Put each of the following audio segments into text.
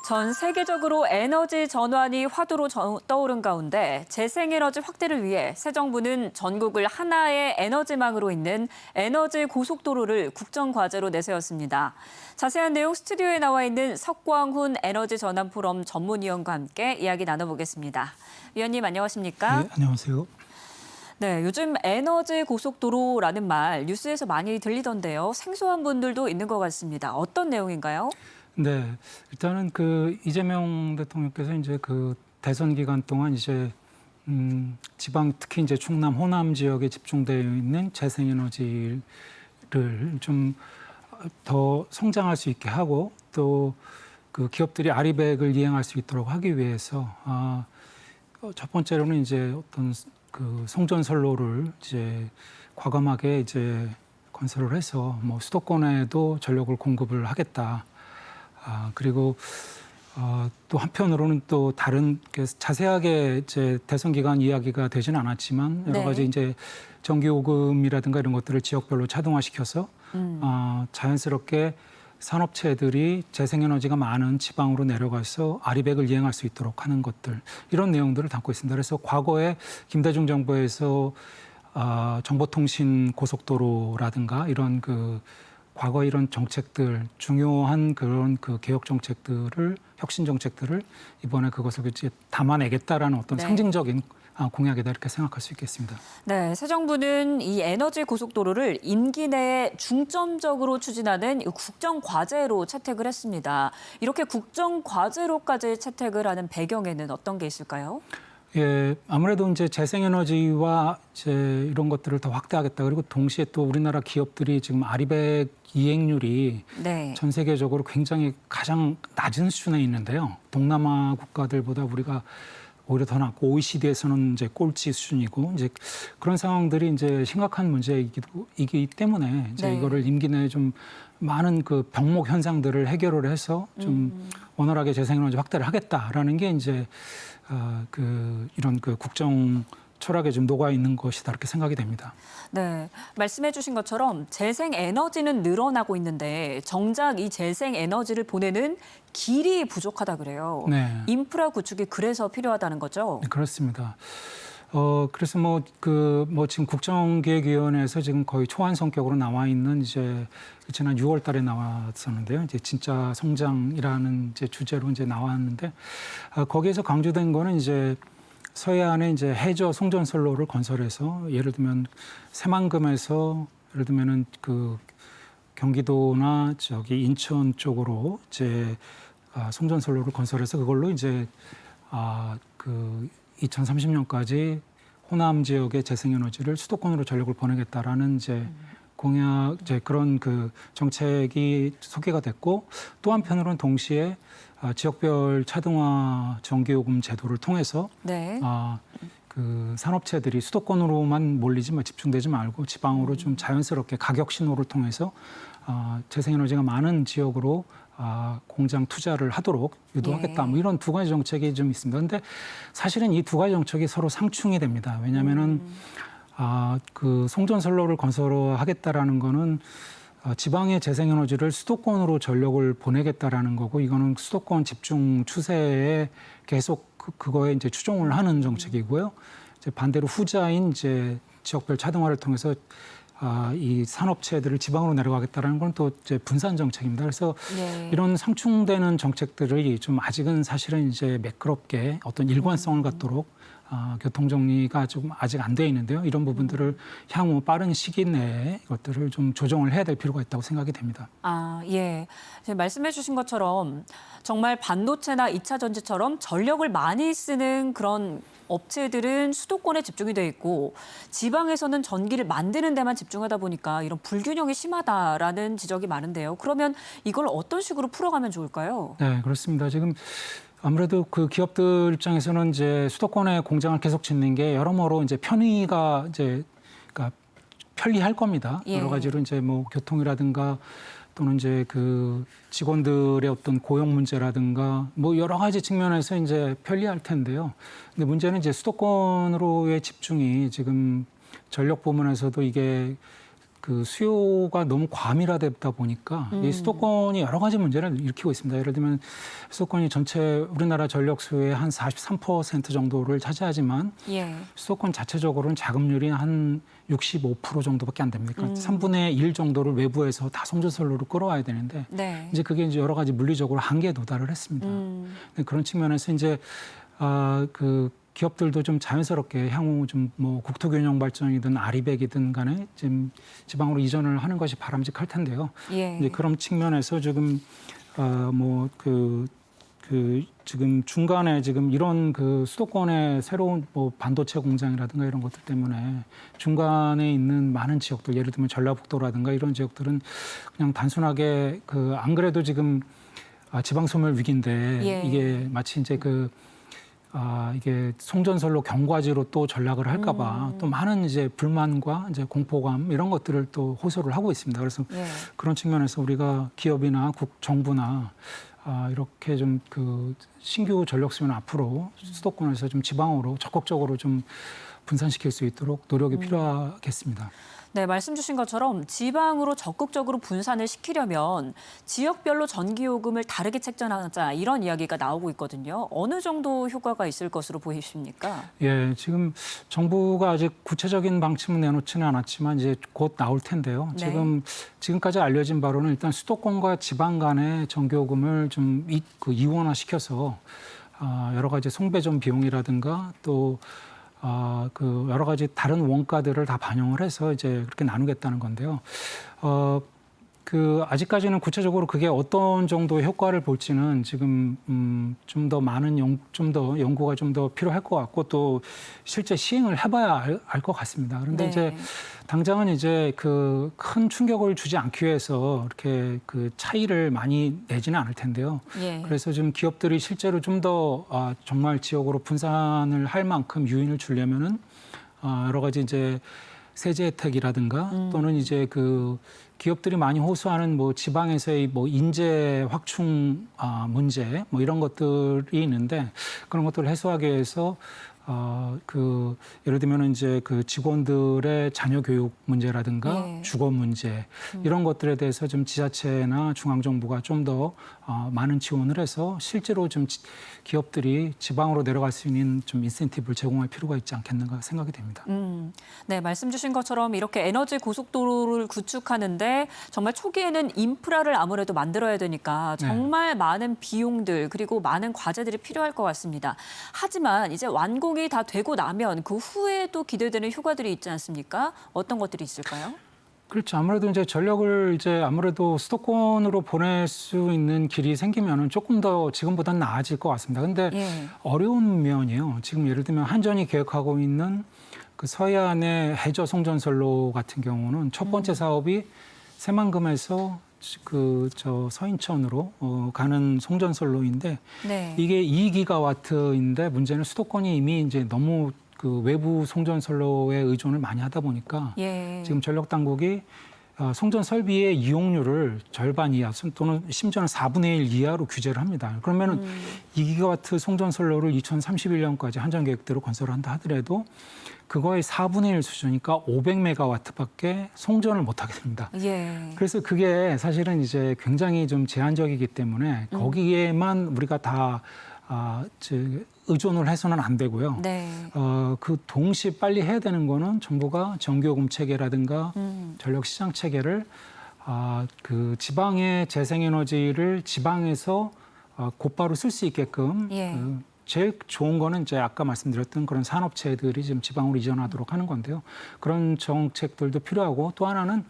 전 세계적으로 에너지 전환이 화두로 떠오른 가운데 재생에너지 확대를 위해 새 정부는 전국을 하나의 에너지망으로 잇는 에너지 고속도로를 국정과제로 내세웠습니다. 자세한 내용 스튜디오에 나와 있는 석광훈 에너지 전환 포럼 전문위원과 함께 이야기 나눠보겠습니다. 위원님 안녕하십니까? 네, 안녕하세요. 네, 요즘 에너지 고속도로라는 말 뉴스에서 많이 들리던데요. 생소한 분들도 있는 것 같습니다. 어떤 내용인가요? 네, 일단은 이재명 대통령께서 이제 대선 기간 동안 이제 지방 특히 이제 충남 호남 지역에 집중되어 있는 재생에너지를 좀 더 성장할 수 있게 하고 또 그 기업들이 아리백을 이행할 수 있도록 하기 위해서 첫 번째로는 이제 어떤 송전선로를 이제 과감하게 이제 건설을 해서 뭐 수도권에도 전력을 공급을 하겠다. 그리고 또 한편으로는 또 다른 자세하게 이제 대선 기간 이야기가 되지는 않았지만 여러 가지 이제 전기요금이라든가 이런 것들을 지역별로 차등화시켜서 자연스럽게 산업체들이 재생에너지가 많은 지방으로 내려가서 아리백을 이행할 수 있도록 하는 것들 이런 내용들을 담고 있습니다. 그래서 과거에 김대중 정부에서 정보통신 고속도로라든가 이런 과거 이런 정책들 중요한 그런 개혁 정책들을 혁신 정책들을 이번에 그것을 이제 담아내겠다라는 어떤 상징적인 공약이다 이렇게 생각할 수 있겠습니다. 네, 새 정부는 이 에너지 고속도로를 임기 내에 중점적으로 추진하는 국정과제로 채택을 했습니다. 이렇게 국정과제로까지 채택을 하는 배경에는 어떤 게 있을까요? 예, 아무래도 이제 재생에너지와 이제 이런 것들을 더 확대하겠다. 그리고 동시에 또 우리나라 기업들이 지금 아리백 이행률이 전 세계적으로 굉장히 가장 낮은 수준에 있는데요. 동남아 국가들보다 우리가 오히려 더 낮고 OECD에서는 이제 꼴찌 수준이고 이제 그런 상황들이 이제 심각한 문제이기 때문에 이제 이거를 임기 내에 좀 많은 병목 현상들을 해결을 해서 좀 원활하게 재생에너지 확대를 하겠다라는 게 이제 이런 국정 철학에 좀 녹아 있는 것이다 이렇게 생각이 됩니다. 네, 말씀해 주신 것처럼 재생에너지는 늘어나고 있는데 정작 이 재생에너지를 보내는 길이 부족하다 그래요. 네. 인프라 구축이 그래서 필요하다는 거죠? 네, 그렇습니다. 그래서 지금 국정기획위원회에서 지금 거의 초안 성격으로 나와 있는 이제 지난 6월 달에 나왔었는데요. 이제 진짜 성장이라는 이제 주제로 이제 나왔는데 거기에서 강조된 거는 이제 서해안에 이제 해저 송전선로를 건설해서 예를 들면 새만금에서 예를 들면은 경기도나 인천 쪽으로 이제 송전선로를 건설해서 그걸로 이제 2030년까지 호남 지역의 재생에너지를 수도권으로 전력을 보내겠다라는 이제 공약, 그런 정책이 소개가 됐고 또 한편으로는 동시에 지역별 차등화 전기요금 제도를 통해서 산업체들이 수도권으로만 집중되지 말고 지방으로 좀 자연스럽게 가격 신호를 통해서 재생에너지가 많은 지역으로 공장 투자를 하도록 유도하겠다. 뭐 이런 두 가지 정책이 좀 있습니다. 그런데 사실은 이 두 가지 정책이 서로 상충이 됩니다. 왜냐하면은 송전선로를 건설하겠다라는 거는 지방의 재생에너지를 수도권으로 전력을 보내겠다라는 거고 이거는 수도권 집중 추세에 계속 그거에 이제 추종을 하는 정책이고요. 이제 반대로 후자인 이제 지역별 차등화를 통해서 이 산업체들을 지방으로 내려가겠다라는 건 또 이제 분산 정책입니다. 그래서 이런 상충되는 정책들이 좀 아직은 사실은 이제 매끄럽게 어떤 일관성을 갖도록 교통 정리가 좀 아직 안 돼 있는데요. 이런 부분들을 향후 빠른 시기 내에 이것들을 좀 조정을 해야 될 필요가 있다고 생각이 됩니다. 예. 말씀해 주신 것처럼 정말 반도체나 2차 전지처럼 전력을 많이 쓰는 그런 업체들은 수도권에 집중이 돼 있고 지방에서는 전기를 만드는 데만 집중하다 보니까 이런 불균형이 심하다라는 지적이 많은데요. 그러면 이걸 어떤 식으로 풀어가면 좋을까요? 네, 그렇습니다. 지금 아무래도 기업들 입장에서는 이제 수도권에 공장을 계속 짓는 게 여러모로 이제 편의가 그러니까 편리할 겁니다. 여러 가지로 이제 뭐 교통이라든가 또는 이제 직원들의 어떤 고용 문제라든가 뭐 여러 가지 측면에서 이제 편리할 텐데요. 근데 문제는 이제 수도권으로의 집중이 지금 전력 부문에서도 이게 그 수요가 너무 과밀화되다 보니까 이 수도권이 여러 가지 문제를 일으키고 있습니다. 예를 들면 수도권이 전체 우리나라 전력 수요의 한 43% 정도를 차지하지만 예. 수도권 자체적으로는 자급률이 한 65% 정도밖에 안 됩니다. 그러니까 3분의 1 정도를 외부에서 다 송전선로로 끌어와야 되는데 네. 이제 그게 이제 여러 가지 물리적으로 한계에 도달을 했습니다. 그런 측면에서 이제 그 기업들도 좀 자연스럽게 향후 좀 뭐 국토균형 발전이든 아리백이든 간에 지금 지방으로 이전을 하는 것이 바람직할 텐데요. 예. 이제 그런 측면에서 지금 지금 중간에 지금 이런 그 수도권의 새로운 뭐 반도체 공장이라든가 이런 것들 때문에 중간에 있는 많은 지역들, 예를 들면 전라북도라든가 이런 지역들은 그냥 단순하게 그 안 그래도 지금 지방 소멸 위기인데 예. 이게 마치 이제 이게 송전선로 경과지로 또 전락을 할까봐 또 많은 이제 불만과 이제 공포감 이런 것들을 또 호소를 하고 있습니다. 그래서 예. 그런 측면에서 우리가 기업이나 정부나 이렇게 좀 그 신규 전력 수요는 앞으로 수도권에서 좀 지방으로 적극적으로 좀 분산시킬 수 있도록 노력이 필요하겠습니다. 네, 말씀 주신 것처럼 지방으로 적극적으로 분산을 시키려면 지역별로 전기요금을 다르게 책정하자 이런 이야기가 나오고 있거든요. 어느 정도 효과가 있을 것으로 보이십니까? 예, 지금 정부가 아직 구체적인 방침은 내놓지는 않았지만 이제 곧 나올 텐데요. 네. 지금까지 알려진 바로는 일단 수도권과 지방 간의 전기요금을 좀 이원화시켜서 여러 가지 송배전 비용이라든가 또 그 여러 가지 다른 원가들을 다 반영을 해서 이제 그렇게 나누겠다는 건데요. 그 아직까지는 구체적으로 그게 어떤 정도의 효과를 볼지는 지금 좀 더 많은 좀 더 연구가 좀 더 필요할 것 같고 또 실제 시행을 해봐야 알 것 같습니다. 그런데 네. 이제 당장은 이제 그 큰 충격을 주지 않기 위해서 이렇게 그 차이를 많이 내지는 않을 텐데요. 예. 그래서 지금 기업들이 실제로 좀 더 정말 지역으로 분산을 할 만큼 유인을 주려면은 여러 가지 이제 세제 혜택이라든가 또는 이제 그 기업들이 많이 호소하는 뭐 지방에서의 뭐 인재 확충 문제 뭐 이런 것들이 있는데 그런 것들을 해소하기 위해서 그 예를 들면 이제 그 직원들의 자녀 교육 문제라든가 예. 주거 문제 이런 것들에 대해서 좀 지자체나 중앙 정부가 좀 더 많은 지원을 해서 실제로 좀 기업들이 지방으로 내려갈 수 있는 좀 인센티브를 제공할 필요가 있지 않겠는가 생각이 됩니다. 네, 말씀 주신 것처럼 이렇게 에너지 고속도로를 구축하는데 정말 초기에는 인프라를 아무래도 만들어야 되니까 정말 많은 비용들 그리고 많은 과제들이 필요할 것 같습니다. 하지만 이제 완공이 다 되고 나면 그 후에도 기대되는 효과들이 있지 않습니까? 어떤 것들이 있을까요? 그렇죠. 아무래도 이제 전력을 이제 아무래도 수도권으로 보낼 수 있는 길이 생기면은 조금 더 지금보다는 나아질 것 같습니다. 근데 예. 어려운 면이요. 지금 예를 들면 한전이 계획하고 있는 그 서해안의 해저 송전선로 같은 경우는 첫 번째 사업이 새만금에서 그 서인천으로 가는 송전선로인데 네. 이게 2기가와트인데 문제는 수도권이 이미 이제 너무 그 외부 송전선로에 의존을 많이 하다 보니까 예. 지금 전력 당국이 송전 설비의 이용률을 절반 이하 또는 심지어는 4분의 1 이하로 규제를 합니다. 그러면은 2기가와트 송전선로를 2031년까지 한전 계획대로 건설한다 하더라도 그거의 4분의 1 수준이니까 500메가와트밖에 송전을 못 하게 됩니다. 예. 그래서 그게 사실은 이제 굉장히 좀 제한적이기 때문에 거기에만 우리가 다 의존을 해서는 안 되고요. 네. 그 동시에 빨리 해야 되는 거는 정부가 전기요금 체계라든가 전력 시장 체계를 그 지방의 재생에너지를 지방에서 곧바로 쓸 수 있게끔 예. 제일 좋은 거는 이제 아까 말씀드렸던 그런 산업체들이 지금 지방으로 이전하도록 하는 건데요. 그런 정책들도 필요하고 또 하나는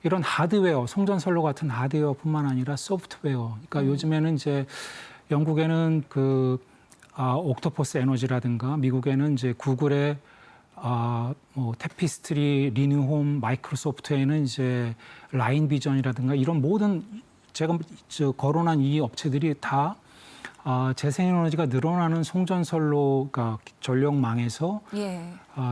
이런 하드웨어, 송전선로 같은 하드웨어뿐만 아니라 소프트웨어. 그러니까 요즘에는 이제 영국에는 그 옥토퍼스 에너지라든가 미국에는 이제 구글의 뭐 테피스트리, 리뉴홈, 마이크로소프트에는 이제 라인 비전이라든가 이런 모든 제가 거론한 이 업체들이 다 재생에너지가 늘어나는 송전선로, 그러니까 전력망에서 예.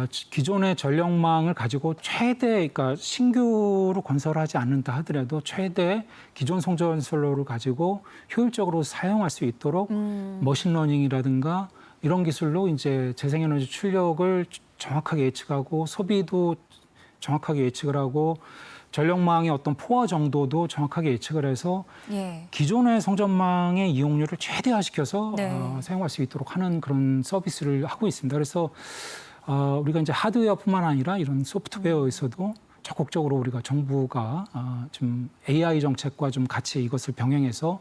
기존의 전력망을 가지고 최대, 그러니까 신규로 건설하지 않는다 하더라도 최대 기존 송전선로를 가지고 효율적으로 사용할 수 있도록 머신러닝이라든가 이런 기술로 이제 재생에너지 출력을 정확하게 예측하고 소비도 정확하게 예측을 하고 전력망의 어떤 포화 정도도 정확하게 예측을 해서 예. 기존의 송전망의 이용률을 최대화시켜서 네. 사용할 수 있도록 하는 그런 서비스를 하고 있습니다. 그래서 우리가 이제 하드웨어뿐만 아니라 이런 소프트웨어에서도 적극적으로 우리가 정부가 좀 AI 정책과 좀 같이 이것을 병행해서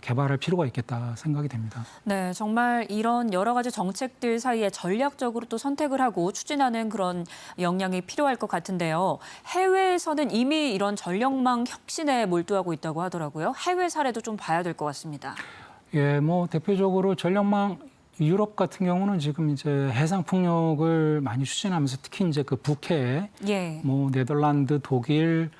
개발할 필요가 있겠다 생각이 됩니다. 네, 정말 이런 여러 가지 정책들 사이에 전략적으로 또 선택을 하고 추진하는 그런 역량이 필요할 것 같은데요. 해외에서는 이미 이런 전력망 혁신에 몰두하고 있다고 하더라고요. 해외 사례도 좀 봐야 될 것 같습니다. 예, 뭐 대표적으로 전력망 유럽 같은 경우는 지금 이제 해상 풍력을 많이 추진하면서 특히 이제 그 북해에 예. 뭐 네덜란드, 독일,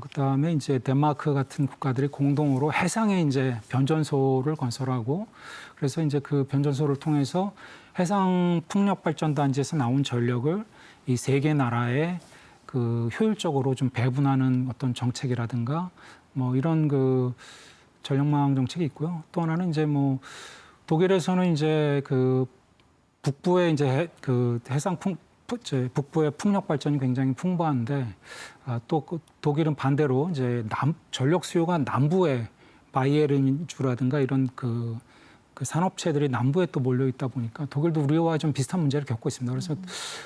그다음에 이제 덴마크 같은 국가들이 공동으로 해상에 이제 변전소를 건설하고 그래서 이제 그 변전소를 통해서 해상 풍력 발전 단지에서 나온 전력을 이 세 개 나라에 그 효율적으로 좀 배분하는 어떤 정책이라든가 뭐 이런 그 전력망 정책이 있고요. 또 하나는 이제 뭐 독일에서는 이제 그 북부에 이제 그 해상 북부의 풍력 발전이 굉장히 풍부한데 또 독일은 반대로 이제 전력 수요가 남부에 바이에른주라든가 이런 그 산업체들이 남부에 또 몰려 있다 보니까 독일도 우리와 좀 비슷한 문제를 겪고 있습니다. 그래서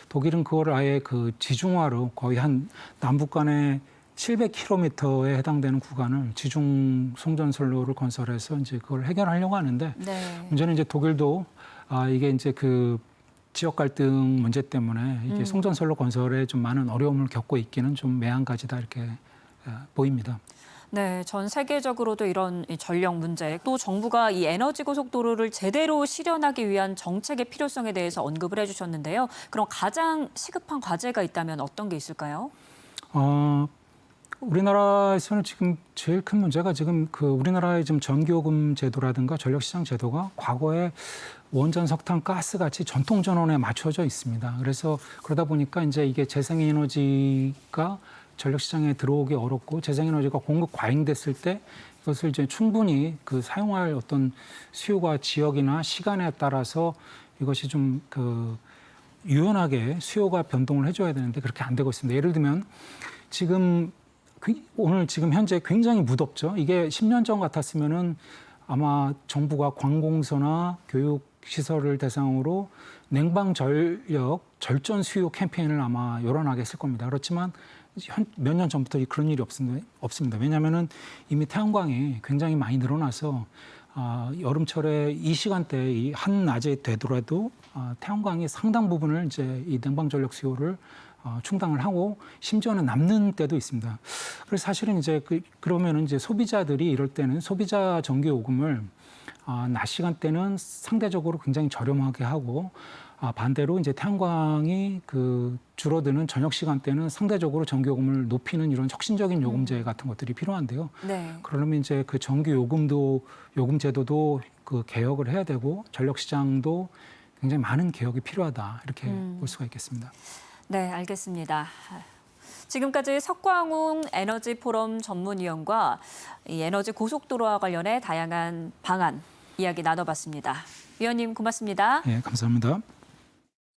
독일은 그걸 아예 그 지중화로 거의 한 남북 간의 700km에 해당되는 구간을 지중 송전선로를 건설해서 이제 그걸 해결하려고 하는데 네. 문제는 이제 독일도 이게 이제 그 지역 갈등 문제 때문에 이게 송전선로 건설에 좀 많은 어려움을 겪고 있기는 좀 매한가지다 이렇게 보입니다. 네, 전 세계적으로도 이런 이 전력 문제, 또 정부가 이 에너지 고속도로를 제대로 실현하기 위한 정책의 필요성에 대해서 언급을 해주셨는데요. 그럼 가장 시급한 과제가 있다면 어떤 게 있을까요? 우리나라에서는 지금 제일 큰 문제가 지금 그 우리나라의 지금 전기요금 제도라든가 전력시장 제도가 과거에 원전, 석탄, 가스 같이 전통 전원에 맞춰져 있습니다. 그래서 그러다 보니까 이제 이게 재생에너지가 전력시장에 들어오기 어렵고 재생에너지가 공급 과잉됐을 때 이것을 이제 충분히 그 사용할 어떤 수요가 지역이나 시간에 따라서 이것이 좀 그 유연하게 수요가 변동을 해줘야 되는데 그렇게 안 되고 있습니다. 예를 들면 지금 오늘 지금 현재 굉장히 무덥죠. 이게 10년 전 같았으면은 아마 정부가 관공서나 교육시설을 대상으로 냉방 전력 절전 수요 캠페인을 아마 열어나겠을 겁니다. 그렇지만 몇 년 전부터 그런 일이 없습니다. 왜냐하면은 이미 태양광이 굉장히 많이 늘어나서 여름철에 이 시간대에 이 한낮에 되더라도 태양광이 상당 부분을 이제 이 냉방 전력 수요를 충당을 하고 심지어는 남는 때도 있습니다. 그래서 사실은 이제 그러면은 이제 소비자들이 이럴 때는 소비자 전기 요금을 낮 시간대는 상대적으로 굉장히 저렴하게 하고 반대로 이제 태양광이 그 줄어드는 저녁 시간대는 상대적으로 전기 요금을 높이는 이런 혁신적인 요금제 같은 것들이 필요한데요. 네. 그러면 이제 그 전기 요금 제도도 그 개혁을 해야 되고 전력 시장도 굉장히 많은 개혁이 필요하다 이렇게 볼 수가 있겠습니다. 네, 알겠습니다. 지금까지 석광웅 에너지 포럼 전문위원과 이 에너지 고속도로와 관련해 다양한 방안 이야기 나눠봤습니다. 위원님 고맙습니다. 네, 감사합니다.